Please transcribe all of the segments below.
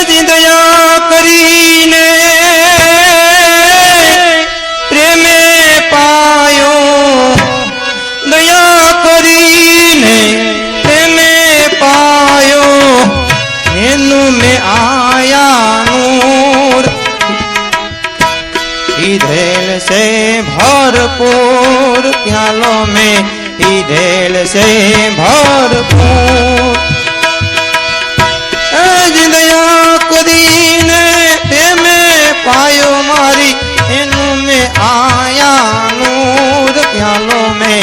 દયા કરીને પ્રેમે પાયો, દયા કરીને પ્રેમે પાયો, એનું મેં આયા નૂર ઈધેલ से भरपूर, प्यालों में ईधेल से भरपूर। दया करीने प्रेमे पायो मारी, एनु में आया नूर, प्यालों में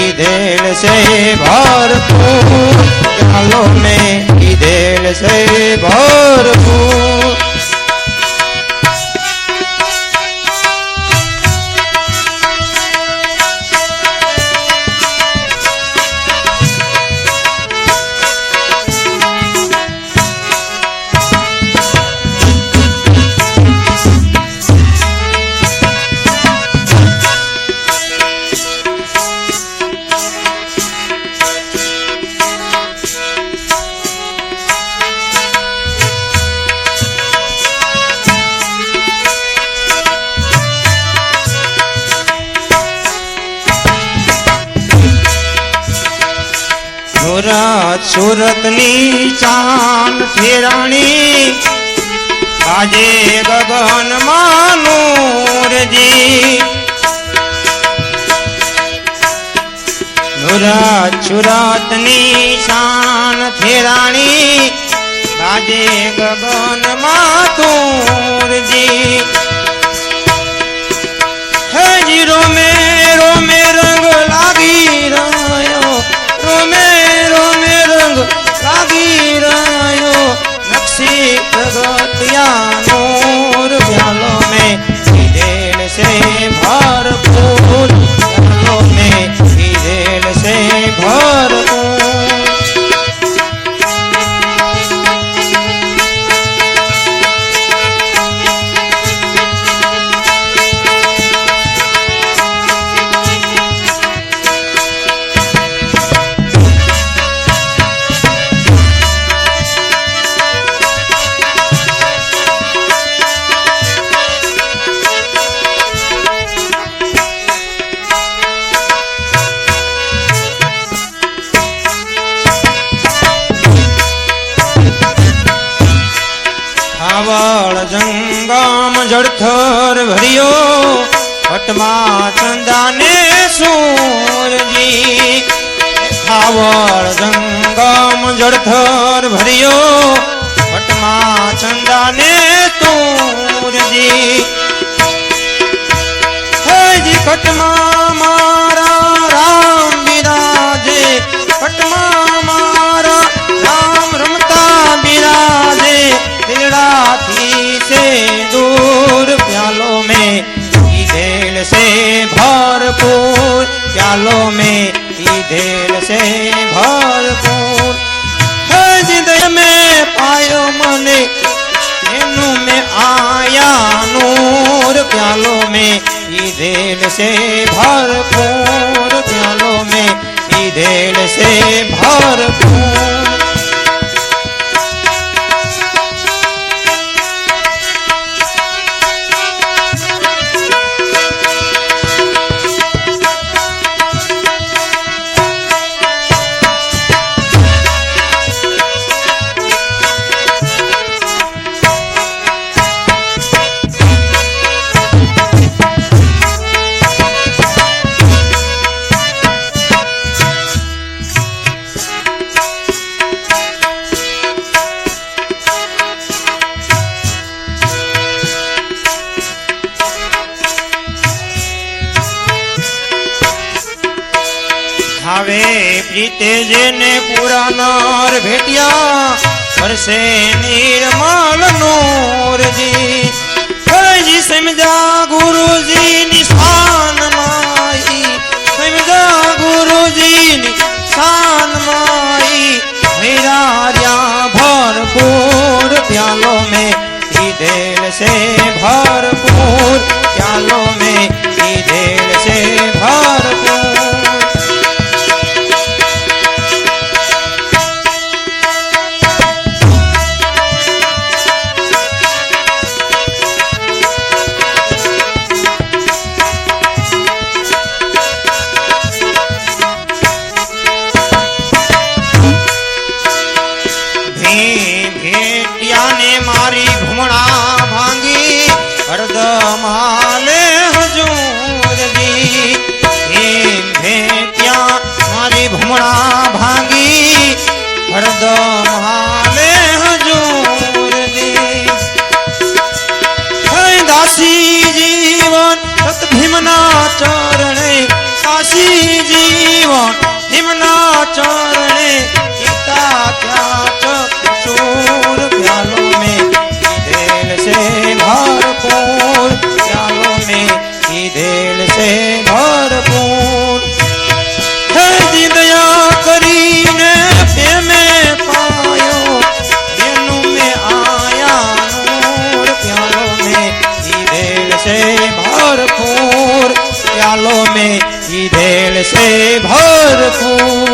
ईधेल से भरपूर, प्यालों में ईधेल से भरपूर। सूरतनी चांद ठेराणी, बाजे गगन मानूर जी। सूरतनी चांद ठेराणी, बाजे गगन मातूर जी। है जी रोमे रोमे रंग लागी रहो, रोमे रोमे रंग लागी रहो, नक्शी प्रगतिया नूर, प्यालों में ईधेल से भरपूर, प्यालों में ईधेल से भरपूर। जंगम जड़थर भरियो, पटमा चंदा ने सूर जी। आवड़ जंगम जड़थर भरियो, पटमा चंदा ने सूर जी। है जी कटमा मारा राम बिराजे, कटमा मारा राम रमता बिराजे, दिलड़ा थी से दूर, प्यालों में ईधेल से भरपूर, प्यालों में ईधेल से भरपूर। है जिंदगी में पायो मने, एनु में आया नूर, प्यालों में ईधेल से भरपूर, प्यालों में ईधेल से भरपूर। આવે પ્રીતે જેને પૂરા નર ભેટ્યા વર્ષે નિર્મલ નૂરજી હજી સમજા ગુરુજી ની શાન માઈ સમજા ગુરુજી ની શાન માઈ મેરા ભરપૂર પ્યાલો में ईधेल से भरपूर प्यालों में ईधेल से भरपूर। कदम हाले हजूर जी है दासी जीवन सत भीमना चरणे दासी जीवन भीमना चरणे गीता चूर प्यालों में कीधेल से भरपूर प्यालों में कीधेल से भरपूर है जी दया करीने प्रेमे पायो बेनु में आया नूर प्यालों में कीधेल से भरपूर प्यालों में कीधेल से भरपूर